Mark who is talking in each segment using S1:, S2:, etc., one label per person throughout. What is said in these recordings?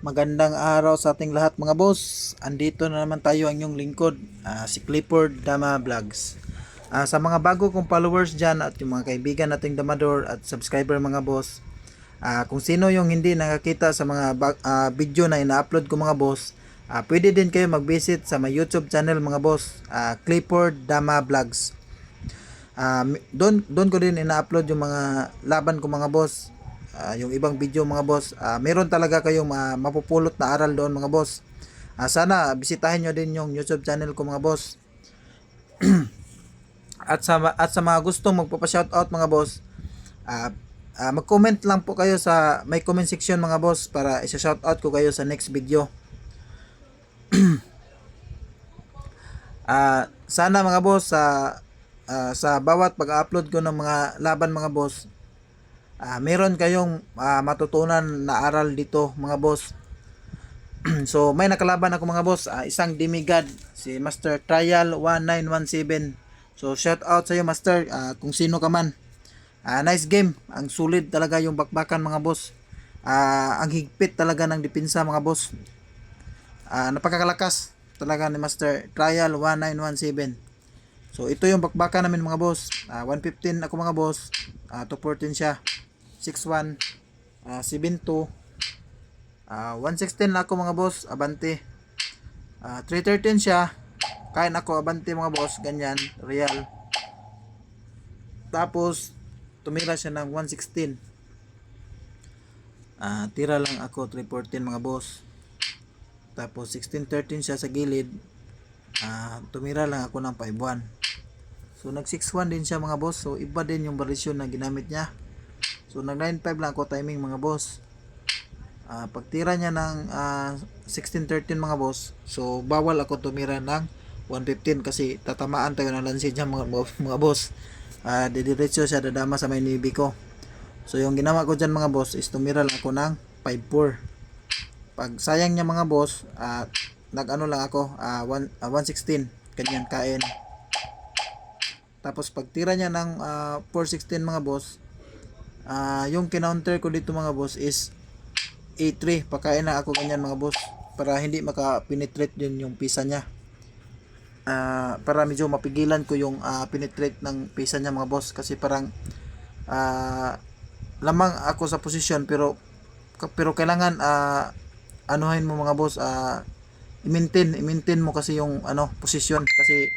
S1: Magandang araw sa ating lahat mga boss. Andito na naman tayo ang inyong lingkod, si Clifford Dama Vlogs. Sa mga bago kong followers dyan at yung mga kaibigan nating Damador at subscriber mga boss, kung sino yung hindi nakakita sa mga video na ina-upload ko mga boss, pwede din kayo mag-visit sa my YouTube channel mga boss, Clifford Dama Vlogs. Doon ko din ina-upload yung mga laban ko mga boss. Yung ibang video mga boss, meron talaga kayong mapupulot na aral doon mga boss. Sana bisitahin nyo din yung YouTube channel ko mga boss. At sa mga gustong magpapa-shoutout mga boss, mag-comment lang po kayo sa may comment section mga boss para isa-shoutout ko kayo sa next video. Sana mga boss sa bawat pag-upload ko ng mga laban mga boss, meron kayong matutunan na aral dito mga boss. So may nakalaban ako mga boss, isang demigod, si Master Trial 1917. So shout out sa iyo Master, kung sino ka man. Nice game, ang sulit talaga yung bakbakan mga boss. Ang higpit talaga ng depensa mga boss. Napakakalakas talaga ni Master Trial 1917. So ito yung bakbakan namin mga boss. 115 ako mga boss, 214 siya. 61, 72, 116 na ako mga boss, abante. 313 siya, kain ako abante mga boss, ganyan, real. Tapos tumira siya ng 116. Tira lang ako 314 mga boss. Tapos 1613 siya sa gilid. Tumira lang ako ng 51. So nag 61 din siya mga boss. So iba din yung variation na ginamit niya. So nag 95 lang ako timing mga boss. Pagtira niya ng 1613 mga boss, so bawal ako tumira ng 115 kasi tatamaan tayo ng lansi niya mga boss. Didiretso siya dadama sa may nibi ko. So yung ginawa ko dyan mga boss is tumira lang ako ng 54. Pag sayang niya mga boss, nag-ano lang ako, 116, ganyan kain. Tapos pagtira niya ng 416 mga boss, yung kinounter ko dito mga boss is A3. Pakain na ako ganyan mga boss para hindi maka-penetrate din yung pisa niya. Para medyo mapigilan ko yung penetrate ng pisa niya mga boss kasi parang lamang ako sa posisyon pero kailangan anuhin mo mga boss, i-maintain mo kasi yung posisyon kasi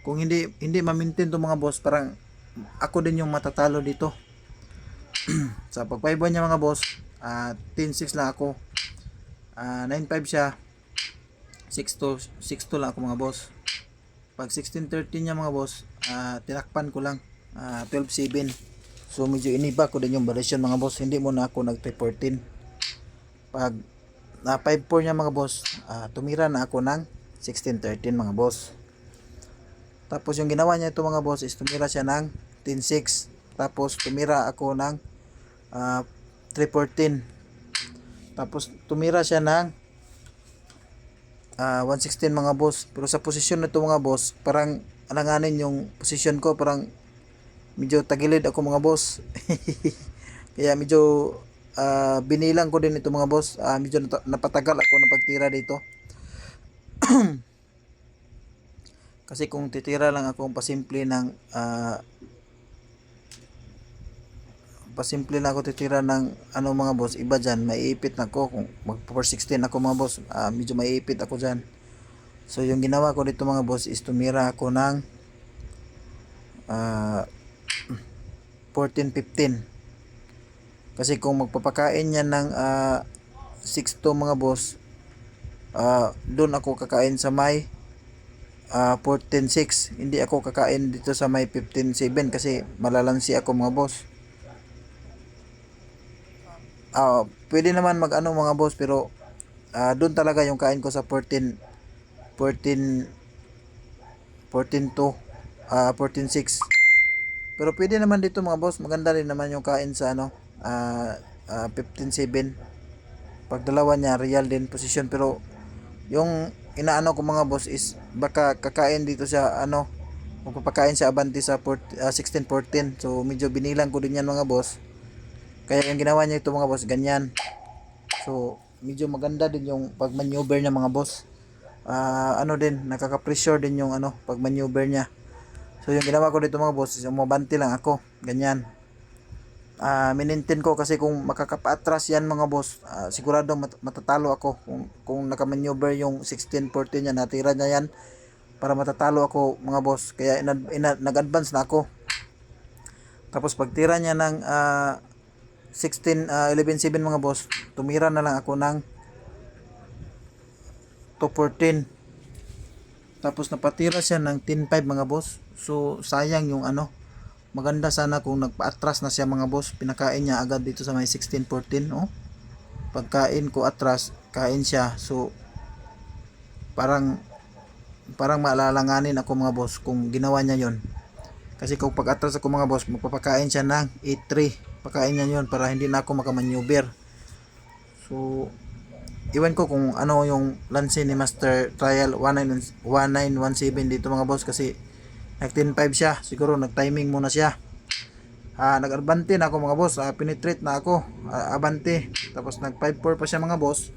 S1: kung hindi ma-maintain to mga boss, parang ako din yung matatalo dito. Sa pag-5-1 niya mga boss, 10-6 lang ako. 9-5 siya. 6-2 lang ako mga boss. Pag 16-13 niya mga boss, tinakpan ko lang. 12-7. So medyo iniba ko din yung variation mga boss. Hindi mo na ako nag-14. Pag 5-4 niya mga boss, tumira na ako ng 16-13 mga boss. Tapos yung ginawa niya ito mga boss is tumira siya ng 10-6. Tapos tumira ako ng 314. Tapos tumira siya ng 116 mga boss. Pero sa posisyon nito mga boss, parang alanganin yung posisyon ko, parang medyo tagilid ako mga boss. Kaya medyo binilang ko din ito mga boss. Medyo napatagal ako ng pagtira dito. Kasi kung titira lang ako pasimple ng titira ng mga boss, iba dyan, maiipit na ako. Kung mag 416 ako mga boss, medyo maiipit ako dyan. So yung ginawa ko dito mga boss is tumira ako ng 14-15. Kasi kung magpapakain niya ng 6-2 mga boss, doon ako kakain sa may 14-6. Hindi ako kakain dito sa may 15-7 kasi malalansi ako mga boss. Pwede naman mag mga boss, pero doon talaga yung kain ko sa 14-2, 14-6. Pero pwede naman dito mga boss, maganda rin naman yung kain sa 15-7. Pag dalawa niya real din position, pero yung inaano ko mga boss is baka kakain dito sa magpapakain siya abante sa 16-14. So medyo binilang ko din yan mga boss. Kaya yung ginawa niya ito mga boss, ganyan. So medyo maganda din yung pag maneuver niya mga boss. Ano din, nakaka-pressure din yung ano, pag maneuver niya. So yung ginawa ko dito mga boss is umabante lang ako, ganyan. Minintin ko kasi kung makakapa-atras yan mga boss, sigurado matatalo ako kung naka-maneuver yung 16-14 niya, natira niya yan para matatalo ako mga boss. Kaya nag-advance na ako. Tapos pagtira niya ng 11-7 mga boss, tumira na lang ako ng 2-14. Tapos napatira siya ng 10-5 mga boss. So sayang yung ano, maganda sana kung nagpa-atras na siya mga boss. Pinakain niya agad dito sa may 16-14. Oh. Pagkain ko atras, kain siya. So parang maalalanganin ako mga boss kung ginawa niya yon. Kasi kung pag-atras ako mga boss, magpapakain siya ng 8-3. Pakain niya yon para hindi na ako makamaneuver. So iwan ko kung ano yung lanse ni Master Trial 1917 dito mga boss, kasi nag 10-5 siya, siguro nag timing muna siya. Nag-abante na ako mga boss, penetrate na ako, abante, tapos nag 5-4 pa siya mga boss.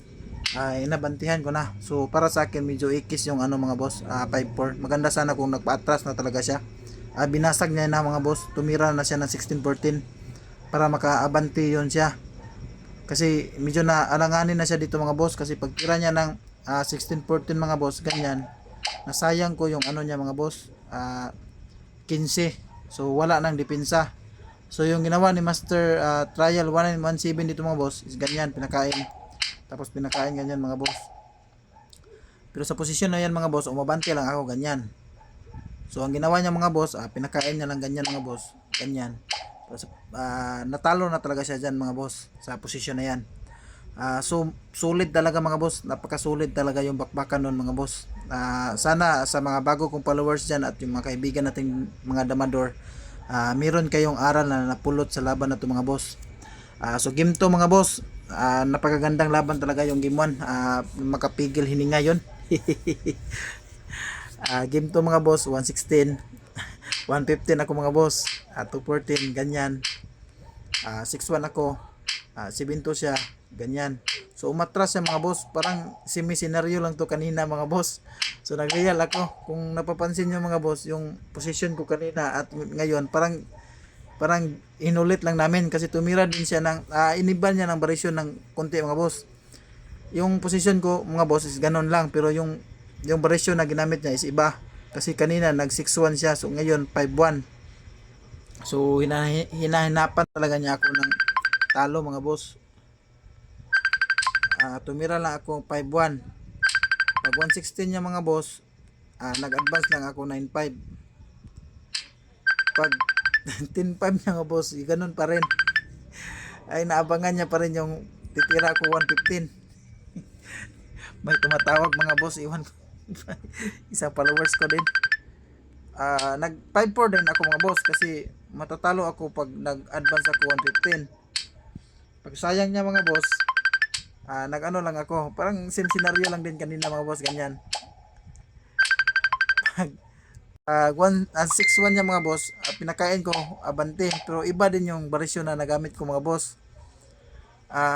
S1: Inabantihan ko na. So para sa akin medyo ikis yung ano mga boss, 5-4. Maganda sana kung nagpa-atras na talaga siya. Binasag niya na mga boss, tumira na siya ng 16-14 para makaabante yon siya. Kasi medyo na alanganin na siya dito mga boss, kasi pag tira niya ng 16-14 mga boss, ganyan, nasayang ko yung ano niya mga boss, 15. So wala nang depensa. So yung ginawa ni Master Trial 1917 dito mga boss is ganyan, pinakain. Tapos pinakain ganyan mga boss. Pero sa posisyon na yan mga boss, umabante lang ako ganyan. So ang ginawa niya mga boss, pinakain niya lang ganyan mga boss, ganyan. Tapos natalo na talaga siya dyan mga boss sa posisyon na yan. So solid talaga mga boss, napaka-solid talaga yung bakbakan nun mga boss. Sana sa mga bago kong followers dyan at yung mga kaibigan nating mga damador, meron kayong aral na napulot sa laban na to mga boss. So game 2 mga boss, napakagandang laban talaga yung game 1, makapigil hininga yun. Game 2 mga boss, 116 115 ako mga boss, 214 ganyan, 6-1 ako, 7-2 siya ganyan. So umatras siya mga boss, parang semi-senaryo lang to kanina mga boss. So nag-real ako, kung napapansin nyo mga boss, yung position ko kanina at ngayon parang inulit lang namin, kasi tumira din siya ng iniban niya ng variation ng konti mga boss. Yung position ko mga boss is ganon lang, pero yung variation na ginamit niya is iba. Kasi kanina nag 6-1 siya, so ngayon 5-1. So hinahinapan talaga niya ako ng talo mga boss. Tumira lang ako 5-1. Pag 116 niya mga boss, nag-advance lang ako 9-5. Pag 10-5 niya mga boss, ganun pa rin. Ay naabangan niya pa rin yung titira ko 115. May tumatawag mga boss, iwan ko. Isang followers ko din. Nag 5-4 din ako mga boss, kasi matatalo ako pag nag-advance ako 115. Pag sayang niya mga boss, nag-ano lang ako, parang same scenario lang din kanina mga boss, ganyan. Pag 6-1 niya mga boss, pinakain ko abante, pero iba din yung variation na nagamit ko mga boss.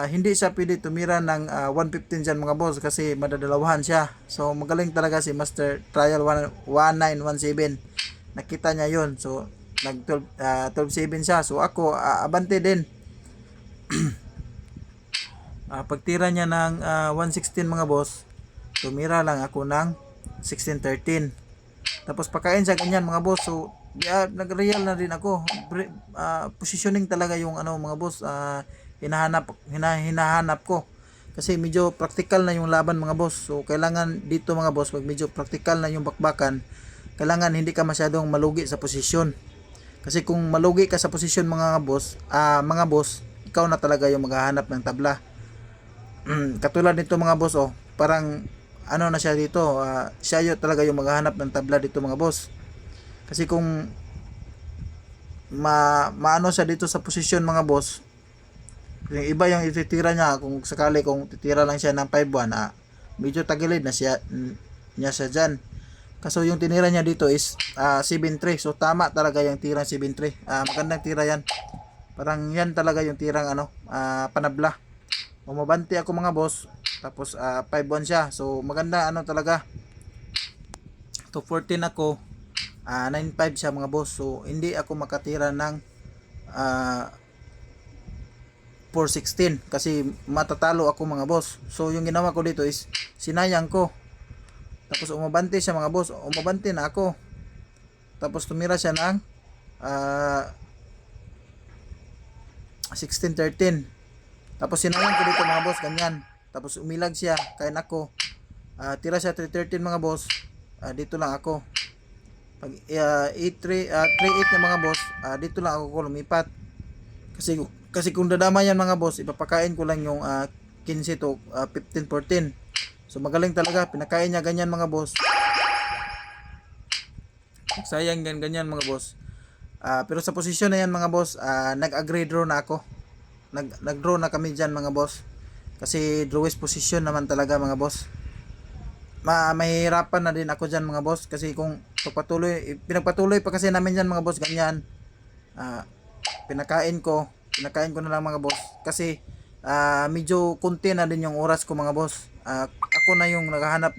S1: Hindi siya pwede tumira ng 115 dyan mga boss, kasi madadalawahan siya. So magaling talaga si Master Trial 1917, nakita niya yon. So nag 12-7 siya, so ako abante din. Pagtira niya ng 116 mga boss, tumira lang ako ng 16-13. Tapos pakain siya ganyan mga boss. So nag-real na din ako. Positioning talaga yung ano mga boss, hinahanap ko, kasi medyo practical na yung laban mga boss. So kailangan dito mga boss, pag medyo practical na yung bakbakan, kailangan hindi ka masyadong malugi sa posisyon. Kasi kung malugi ka sa posisyon mga boss, ikaw na talaga yung maghahanap ng tabla. Katulad nito mga boss, parang ano na siya dito, siya yung talaga yung maghahanap ng tabla dito mga boss. Kasi kung maano siya dito sa posisyon mga boss, yung iba yung ititira niya, kung sakali kung titira lang siya ng 5-1, medyo tagilid na siya dyan. Kaso yung tinira niya dito is 7-3. So tama talaga yung tirang 7-3. Magandang tira yan. Parang yan talaga yung tirang panabla. Umabante ako mga boss, Tapos 5-1 siya. So maganda ano talaga. 214 ako. 9-5 siya mga boss. So hindi ako makatira ng 416 kasi matatalo ako mga boss. So yung ginawa ko dito is sinayang ko. Tapos umabante siya mga boss. Umabante na ako. Tapos tumira siya ng 16-13. Tapos sinayang ko dito mga boss, ganyan. Tapos umilag siya, kaya nako. Tira siya 3-13 mga boss. Dito lang ako. Pag 3-8 na mga boss, dito lang ako lumipat. Kasi kung dadama yan mga boss, ipapakain ko lang yung 15 to 15-14. So magaling talaga, pinakain niya ganyan mga boss. Sayang ganyan mga boss. Pero sa posisyon na yan mga boss, nag-agree draw na ako. Nag-draw na kami dyan mga boss. Kasi drawist position naman talaga mga boss. Mahirapan na din ako dyan mga boss. Kasi kung pinagpatuloy pa kasi namin dyan mga boss, ganyan. Pinakain ko na lang mga boss. Kasi medyo kunti na din yung oras ko mga boss. Ako na yung naghahanap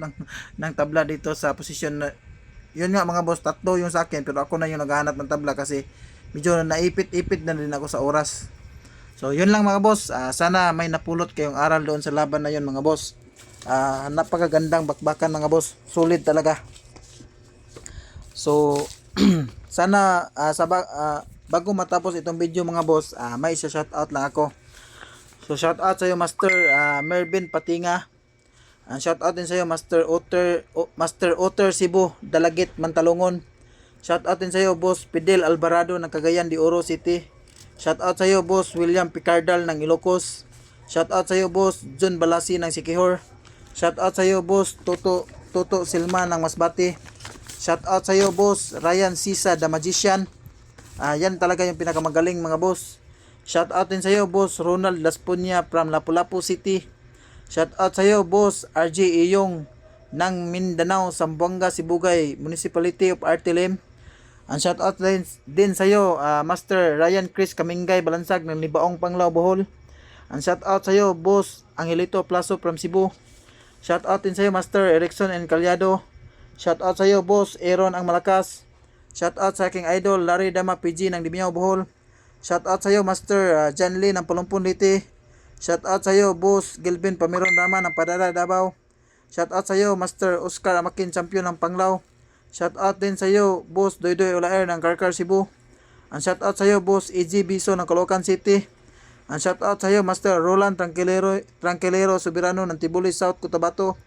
S1: ng tabla dito sa posisyon na yun nga mga boss, tatlo yung sa akin pero ako na yung naghahanap ng tabla kasi medyo naipit-ipit na din ako sa oras. So yun lang mga boss, sana may napulot kayong aral doon sa laban na yun mga boss. Napakagandang bakbakan mga boss, solid talaga. So sana bago matapos itong video mga boss, may isa shoutout lang ako. So shoutout sa iyo Master Mervin Patinga. Shoutout din sa iyo Master Otter Cebu, Dalagit, Mantalongon. Shoutout din sa iyo Boss Fidel Alvarado ng Cagayan de Oro City. Shoutout sa iyo Boss William Picardal ng Ilocos. Shoutout sa iyo Boss John Balasi ng Siquijor. Shoutout sa iyo Boss Toto Silma ng Masbate. Shoutout sa iyo Boss Ryan Sisa the Magician. Yan talaga yung pinakamagaling mga boss. Shoutout din sa iyo Boss Ronald Laspunia from Lapu-Lapu City. Shoutout sa iyo Boss RJ Iyong ng Mindanao, Zamboanga, Sibugay, Municipality of Artilim. Ang shoutout din sa iyo Master Ryan Chris Kamingay Balansag ng Libaong, Panglao, Bohol. Ang shoutout sa iyo Boss Angelito Plaso from Cebu. Shoutout din sa iyo Master Erickson and Calyado. Shoutout sa iyo Boss Aaron ang Malakas. Shoutout sa aking idol Larry Dama PG ng Dimiao, Bohol. Shoutout sa iyo Master John Lee ng Palumpon, Liti. Shoutout sa iyo Boss Gilvin Pamiron Rama ng Padara, Davao. Shoutout sa iyo Master Oscar Amakin, champion ng Panglao. Shoutout din sa iyo Boss Doydoy Olaer ng Karkar, Cebu. Ang shoutout sa iyo Boss EG Biso ng Caloocan City. Ang shoutout sa iyo Master Roland Tranquilero Soberano ng Tibuli South, Cotabato.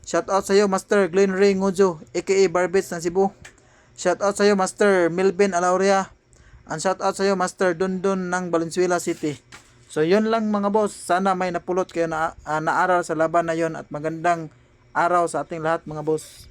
S1: Shoutout sa iyo Master Glenn Ray Ngojo aka Barbets ng Cebu. Shoutout sa iyo Master Melvin Alauria. Ang shoutout sa iyo Master Dondon ng Valenzuela City. So yun lang mga boss, sana may napulot kayo na naaral sa laban na yun at magandang araw sa ating lahat mga boss.